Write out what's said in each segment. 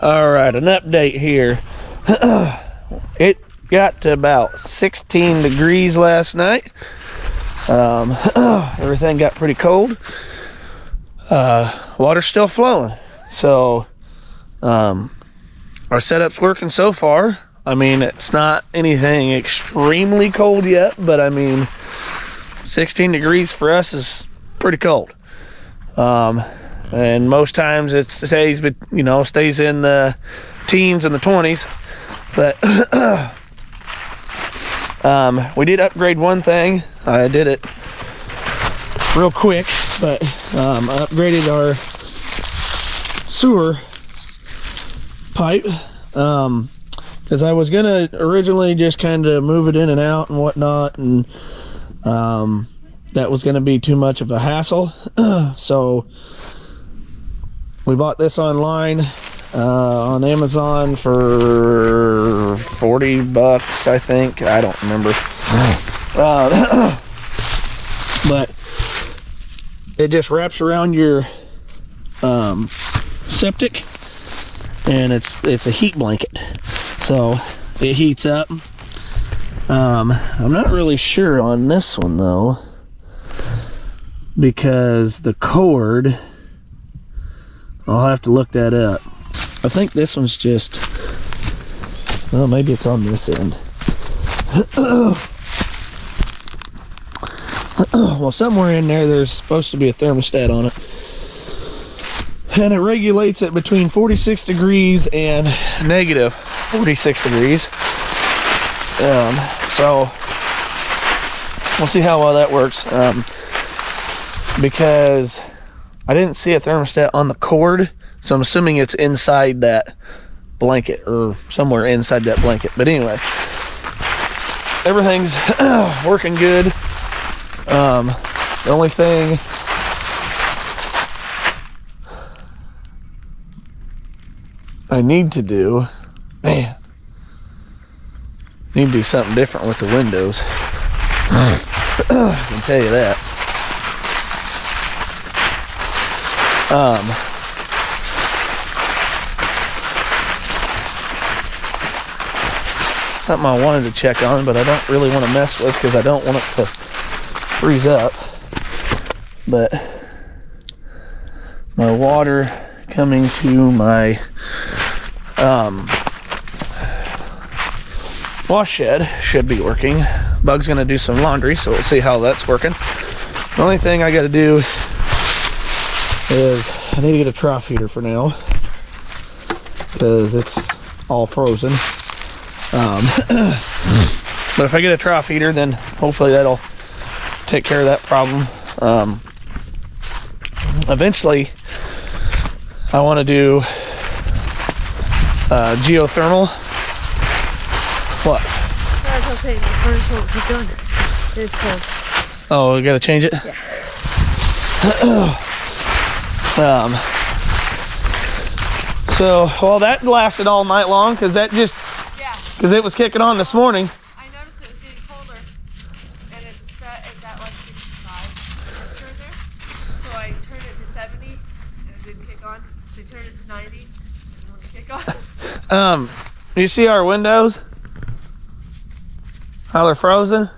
All right, an update here. It got to about 16 degrees last night. Everything got pretty cold. Water's still flowing. So our setup's working so far. I mean, it's not anything extremely cold yet, but I mean, 16 degrees for us is pretty cold. And most times it stays, you know, stays in the teens and the 20s. But we did upgrade one thing. I did it real quick, but I upgraded our sewer pipe because I was gonna originally just kind of move it in and out and whatnot, and that was gonna be too much of a hassle. So we bought this online on Amazon for 40 bucks, I think. I don't remember. But it just wraps around your septic, and it's a heat blanket, so it heats up. I'm not really sure on this one though, because the cord, I'll have to look that up. I think this one's just, well, maybe it's on this end. Well, somewhere in there, there's supposed to be a thermostat on it. And it regulates it between 46 degrees and negative 46 degrees. So, we'll see how well that works. Because I didn't see a thermostat on the cord, so I'm assuming it's inside that blanket or somewhere inside that blanket. But anyway, everything's working good. The only thing I need to do, need to do something different with the windows. I can tell you that. Something I wanted to check on, but I don't really want to mess with because I don't want it to freeze up. But my water coming to my wash shed should be working. Bug's gonna do some laundry, so we'll see how that's working. The only thing I gotta do is I need to get a trough heater for now because it's all frozen. But if I get a trough heater, then hopefully that'll take care of that problem. Eventually I want to do geothermal. What? That's okay. The furnace won't be done. It's cold. Oh, we gotta change it? Yeah. So, well, that lasted all night long because that just, because it was kicking on this morning. I noticed it was getting colder, and it's at like 65 temperature in there. So I turned it to 70, and it didn't kick on. So I turned it to 90, and it wouldn't kick on. You see our windows? How they're frozen?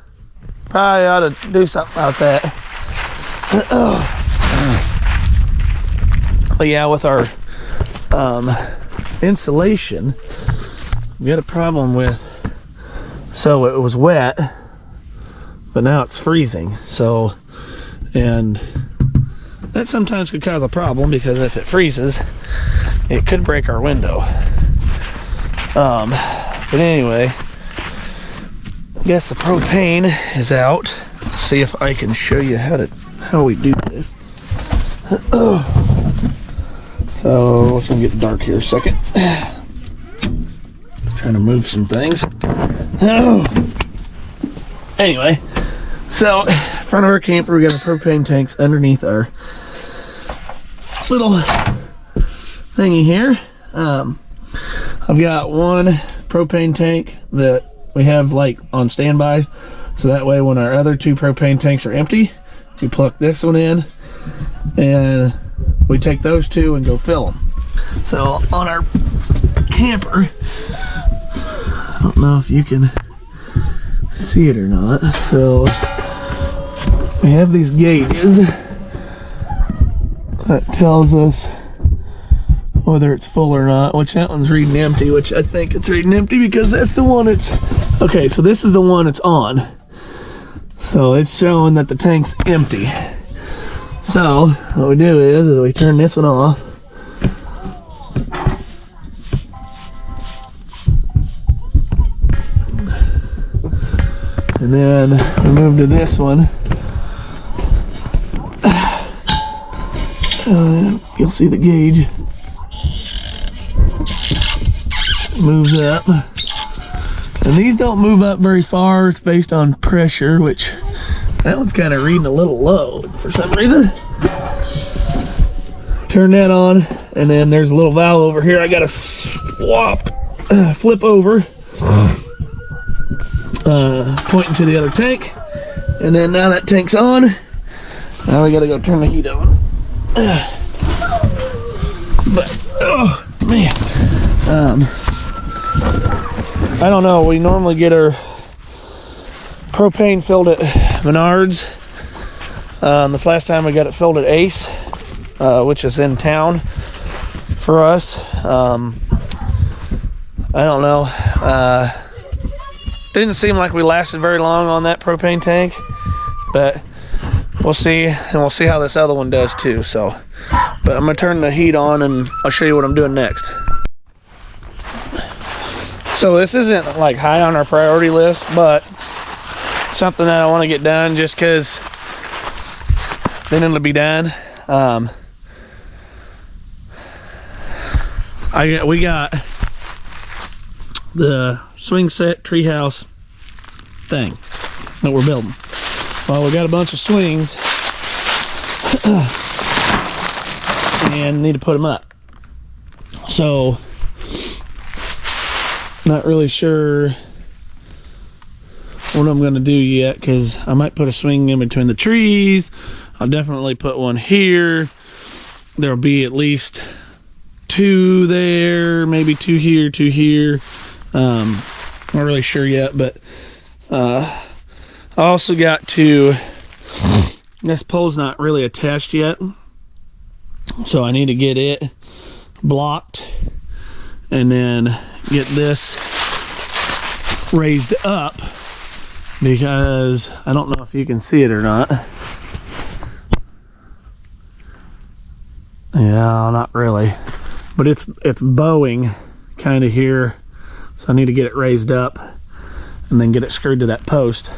Probably ought to do something about that. But yeah, with our insulation, we had a problem with, so it was wet, but now it's freezing. So, and that sometimes could cause a problem because if it freezes, it could break our window. But anyway, I guess the propane is out. Let's see if I can show you how we do this. So it's gonna get dark here a second. Trying to move some things. Anyway, so in front of our camper, we got our propane tanks underneath our little thingy here. I've got one propane tank that we have like on standby, so that way when our other two propane tanks are empty, we plug this one in and we take those two and go fill them. So on our camper. I don't know if you can see it or not. So we have these gauges that tells us whether it's full or not, which that one's reading empty, which I think it's reading empty because that's the one it's, okay, so this is the one it's on. So it's showing that the tank's empty. So what we do is we turn this one off. And then we move to this one. You'll see the gauge moves up. And these don't move up very far. It's based on pressure, which that one's kind of reading a little low for some reason. Turn that on, and then there's a little valve over here I gotta flip over. Pointing to the other tank, and then now that tank's on. Now we gotta go turn the heat on. But oh man, I don't know. We normally get our propane filled at Menards. This last time we got it filled at Ace, which is in town for us. I don't know. Didn't seem like we lasted very long on that propane tank, but we'll see, and we'll see how this other one does too. So, but I'm gonna turn the heat on and I'll show you what I'm doing next. So this isn't like high on our priority list, but something that I want to get done just because then it'll be done. We got the swing set treehouse thing that we're building. Well, we got a bunch of swings and need to put them up. So, not really sure what I'm going to do yet, because I might put a swing in between the trees. I'll definitely put one here. There'll be at least 2 there, maybe 2 here, 2 here. Not really sure yet, but I also got to, this pole's not really attached yet, so I need to get it blocked and then get this raised up, because I don't know if you can see it or not. Yeah, not really, but it's bowing kind of here, so I need to get it raised up and then get it screwed to that post,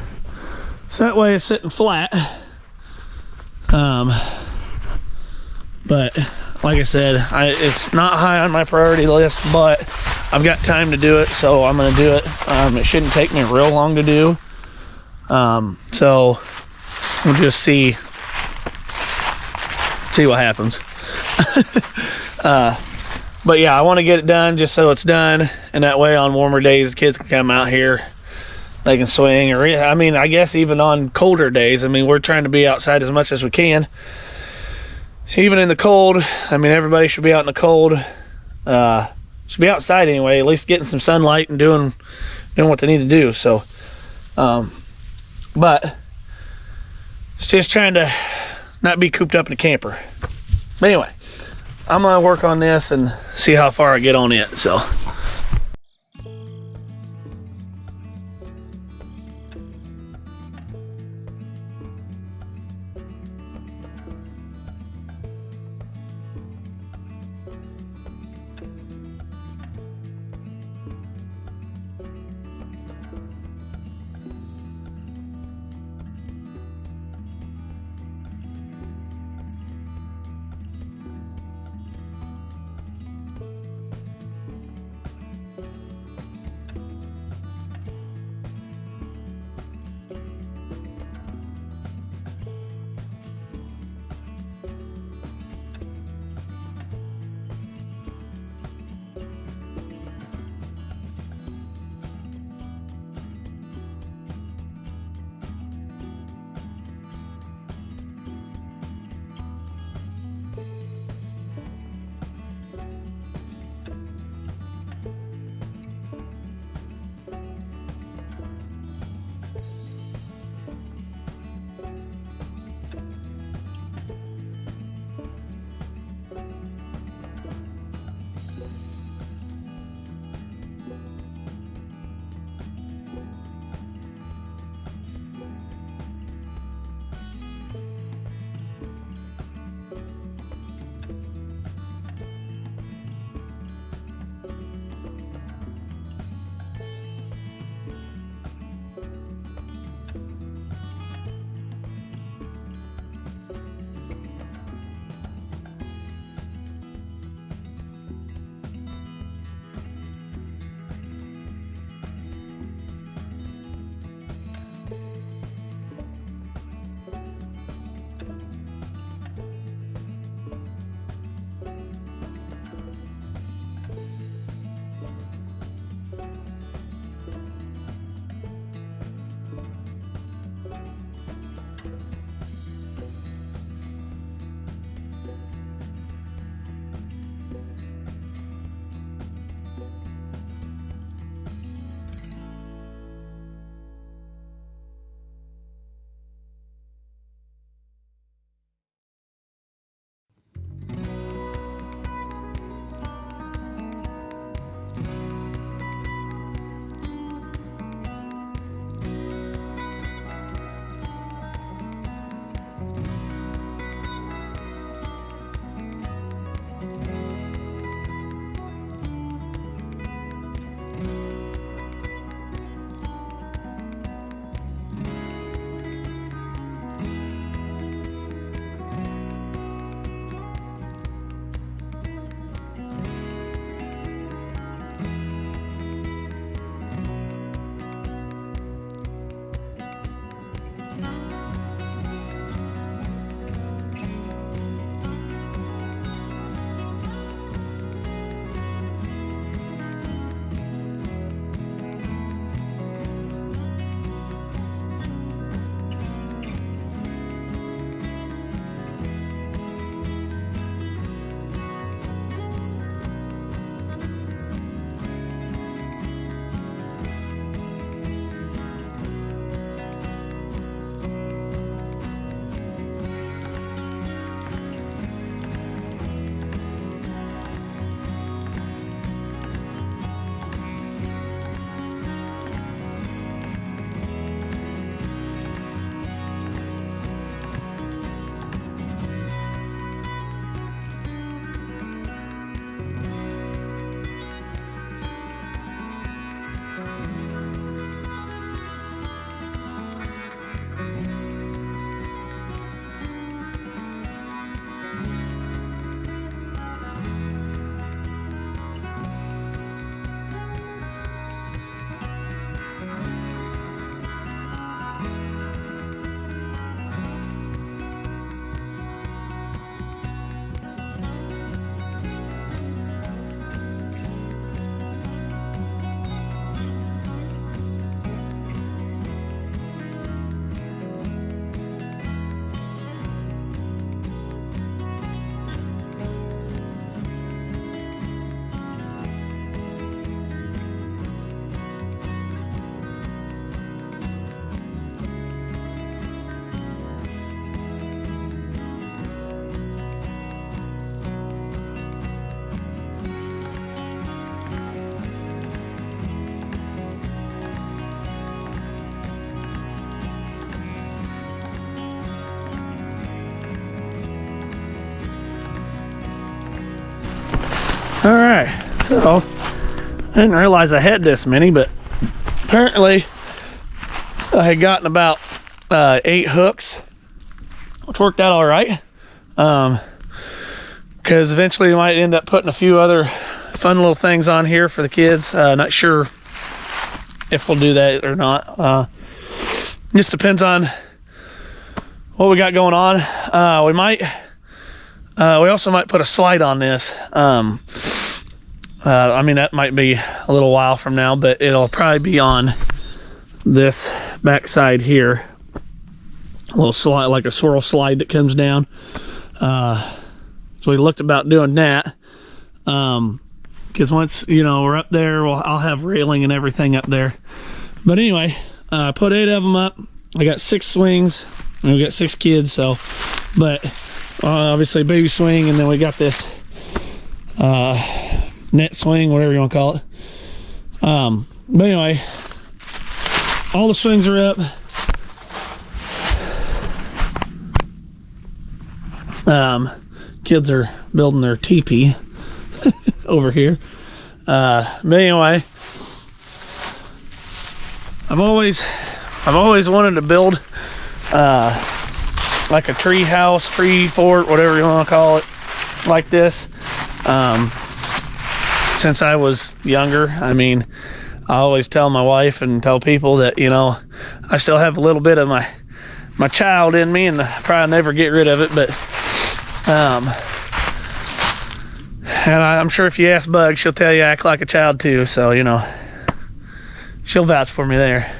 so that way it's sitting flat. But like I said, it's not high on my priority list, but I've got time to do it, so I'm gonna do it. It shouldn't take me real long to do, so we'll just see what happens. But yeah, I want to get it done just so it's done, and that way on warmer days kids can come out here, they can swing, or I mean, I guess even on colder days. I mean, we're trying to be outside as much as we can, even in the cold. I mean, everybody should be out in the cold, should be outside anyway, at least getting some sunlight and doing what they need to do. So but it's just trying to not be cooped up in a camper. But anyway, I'm gonna work on this and see how far I get on it. So All right, so I didn't realize I had this many, but apparently I had gotten about 8 hooks, which worked out all right. Because eventually we might end up putting a few other fun little things on here for the kids. Not sure if we'll do that or not. Just depends on what we got going on. We also might put a slide on this. I mean, that might be a little while from now, but it'll probably be on this back side here. A little slide, like a swirl slide that comes down. So we looked about doing that. Because once, you know, we're up there, I'll have railing and everything up there. But anyway, I put 8 of them up. I got 6 swings, and we got 6 kids, so, but obviously baby swing, and then we got this net swing, whatever you want to call it. But anyway, all the swings are up. Kids are building their teepee over here. But anyway, I've always wanted to build like a tree house, tree fort, whatever you want to call it, like this. Since I was younger, I mean, I always tell my wife and tell people that, you know, I still have a little bit of my child in me, and I probably never get rid of it. But and I'm sure if you ask Bug, she'll tell you I act like a child too. So, you know, she'll vouch for me there.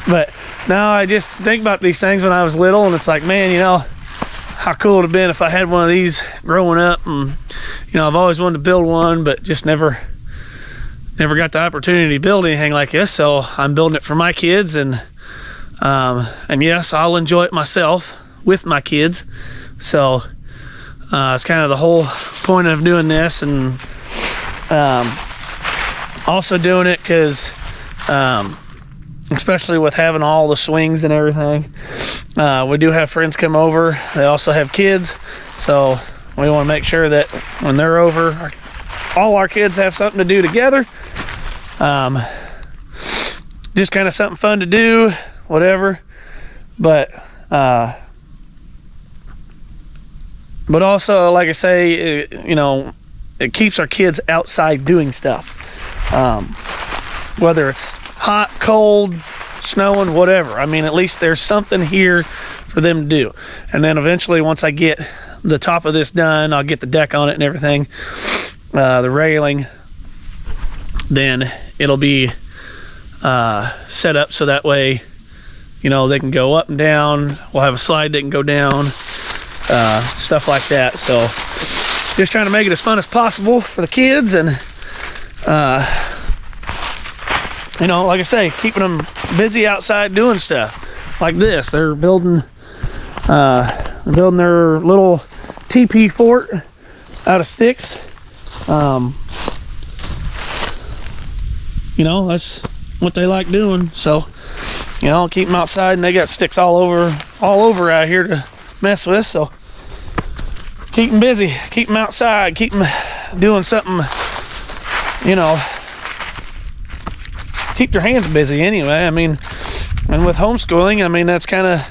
But now I just think about these things when I was little, and it's like, man, you know, how cool it would have been if I had one of these growing up. And, you know, I've always wanted to build one, but just never got the opportunity to build anything like this. So I'm building it for my kids, and yes, I'll enjoy it myself with my kids. So it's kind of the whole point of doing this, and also doing it because especially with having all the swings and everything, we do have friends come over. They also have kids, so we want to make sure that when they're over, all our kids have something to do together. Just kind of something fun to do, whatever. But also, like I say, you know, it keeps our kids outside doing stuff. Whether it's hot, cold, snowing, whatever. I mean, at least there's something here for them to do. And then eventually, once I get the top of this done, I'll get the deck on it and everything, the railing, then it'll be set up so that way, you know, they can go up and down. We'll have a slide that can go down, stuff like that. So just trying to make it as fun as possible for the kids, and you know, like I say, keeping them busy outside doing stuff like this. They're building their little teepee fort out of sticks. You know, that's what they like doing. So, you know, I'll keep them outside, and they got sticks all over out here to mess with. So keep them busy, keep them outside, keep them doing something, you know, keep their hands busy anyway. I mean, and with homeschooling, I mean, that's kind of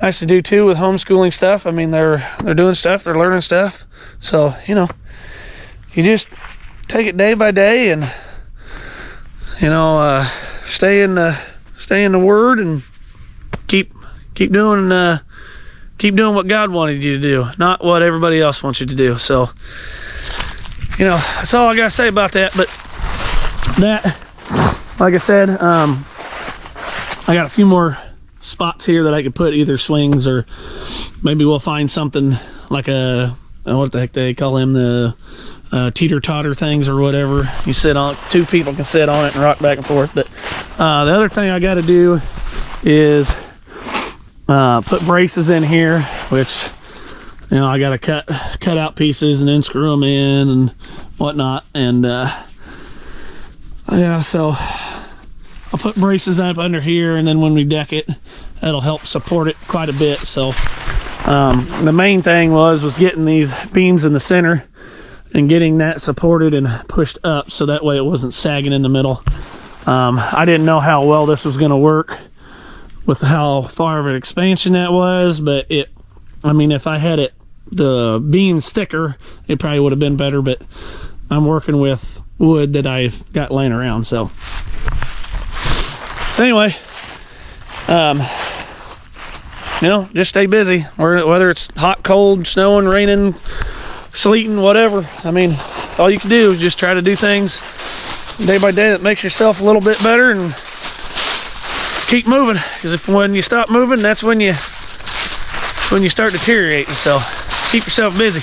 nice to do too with homeschooling stuff. I mean, they're doing stuff, they're learning stuff. So, you know, you just take it day by day, and, you know, stay in the Word, and keep doing what God wanted you to do, not what everybody else wants you to do. So, you know, that's all I gotta say about that. But that, like I said, I got a few more spots here that I could put either swings, or maybe we'll find something like what the heck they call them, the teeter-totter things or whatever. You sit on, 2 people can sit on it and rock back and forth. But the other thing I got to do is put braces in here, which, you know, I got to cut out pieces and then screw them in and whatnot. And yeah, so I'll put braces up under here, and then when we deck it, that'll help support it quite a bit. So the main thing was getting these beams in the center and getting that supported and pushed up so that way it wasn't sagging in the middle. I didn't know how well this was going to work with how far of an expansion that was, but I mean, if I had the beams thicker, it probably would have been better, but I'm working with wood that I've got laying around. So anyway, you know, just stay busy, or whether it's hot, cold, snowing, raining, sleeting, whatever. I mean, all you can do is just try to do things day by day that makes yourself a little bit better, and keep moving, because when you stop moving, that's when you start deteriorating. So keep yourself busy.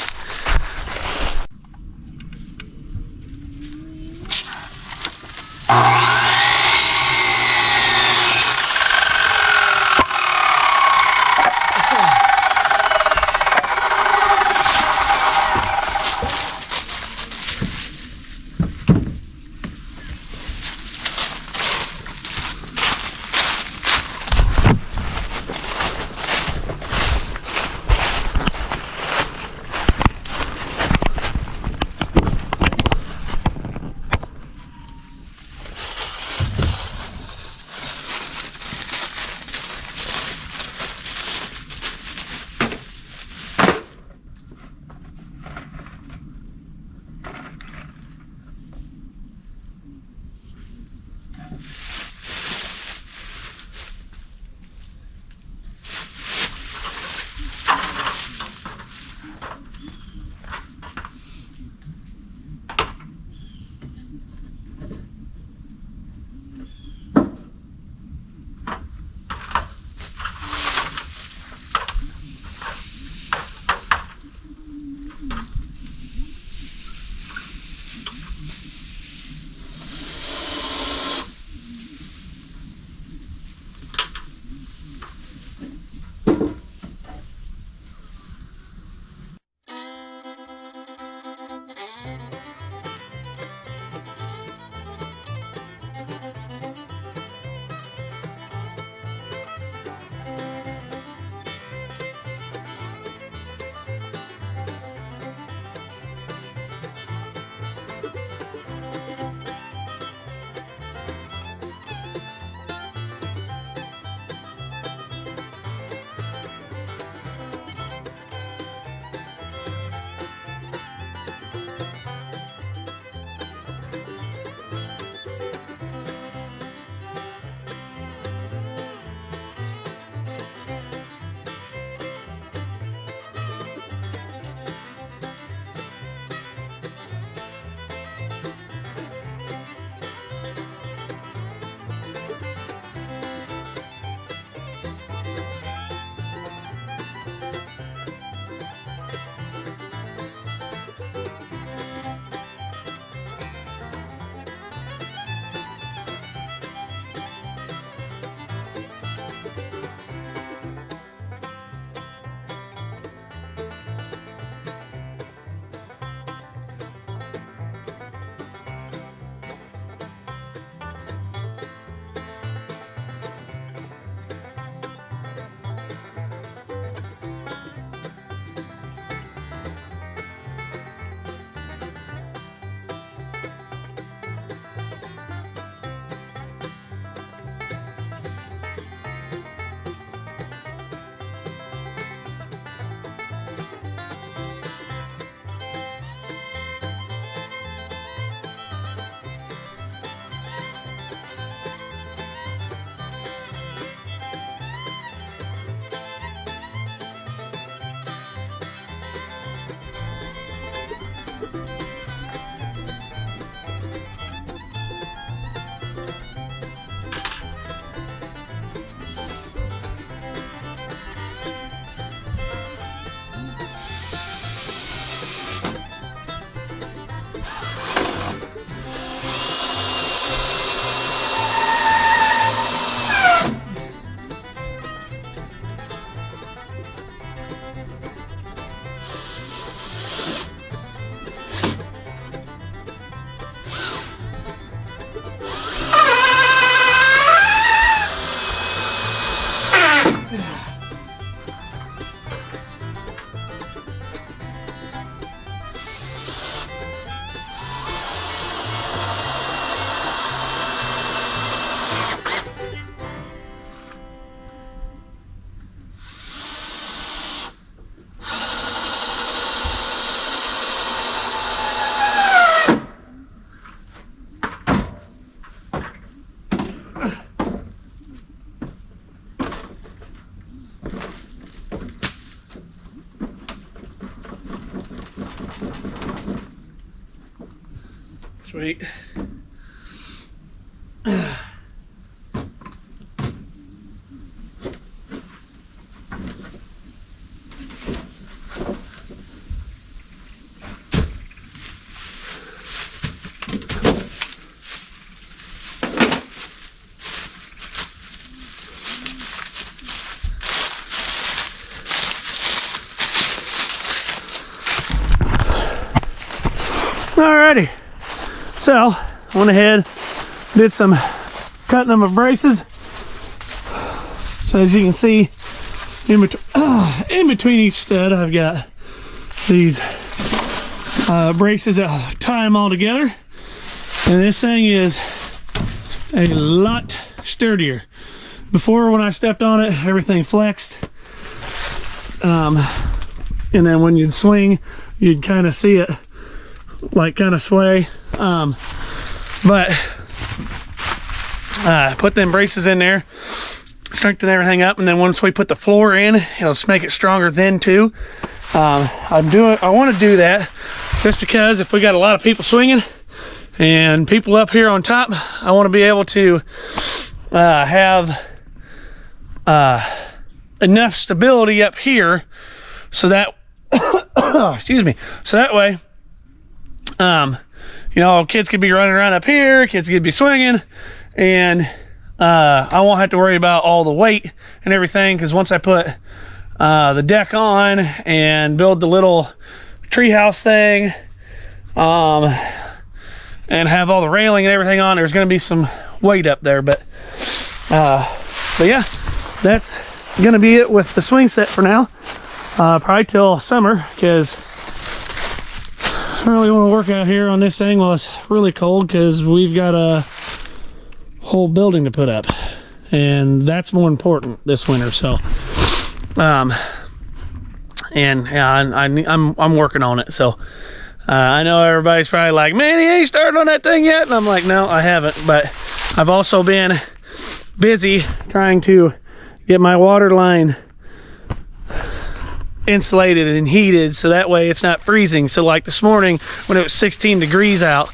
Sweet. Alrighty, so went ahead, did some cutting of my braces. So as you can see, in between each stud, I've got these braces that tie them all together, and this thing is a lot sturdier. Before, when I stepped on it, everything flexed, and then when you'd swing, you'd kind of see it like kind of sway, but put them braces in there, strengthen everything up, and then once we put the floor in, it'll make it stronger then too. I want to do that just because if we got a lot of people swinging and people up here on top, I want to be able to have enough stability up here so that excuse me, so that way you know, kids could be running around up here, kids could be swinging, and I won't have to worry about all the weight and everything, because once I put the deck on and build the little treehouse thing, and have all the railing and everything on, there's going to be some weight up there, but yeah, that's going to be it with the swing set for now, probably till summer, because I really want to work out here on this thing while it's really cold, because we've got a whole building to put up, and that's more important this winter. So and yeah, I'm working on it. So I know everybody's probably like, man, he ain't started on that thing yet, and I'm like, no, I haven't, but I've also been busy trying to get my water line insulated and heated, so that way it's not freezing. So like this morning when it was 16 degrees out,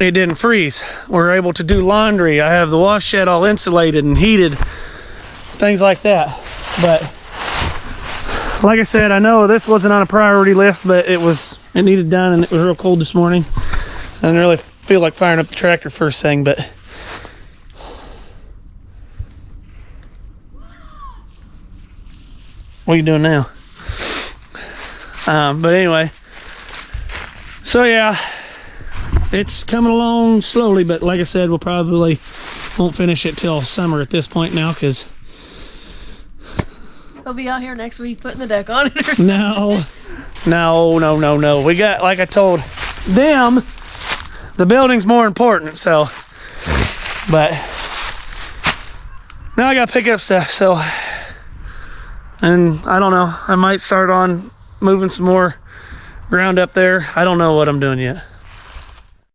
it didn't freeze. We're able to do laundry. I have the wash shed all insulated and heated, things like that. But like I said, I know this wasn't on a priority list, but it needed done, and it was real cold this morning. I didn't really feel like firing up the tractor first thing, but what are you doing now? But anyway, so yeah, it's coming along slowly, but like I said, we'll probably won't finish it till summer at this point now, because I'll be out here next week putting the deck on it or something. No. We got, like I told them, the building's more important, so, but now I gotta pick up stuff, so. And I don't know, I might start on moving some more ground up there. I don't know what I'm doing yet.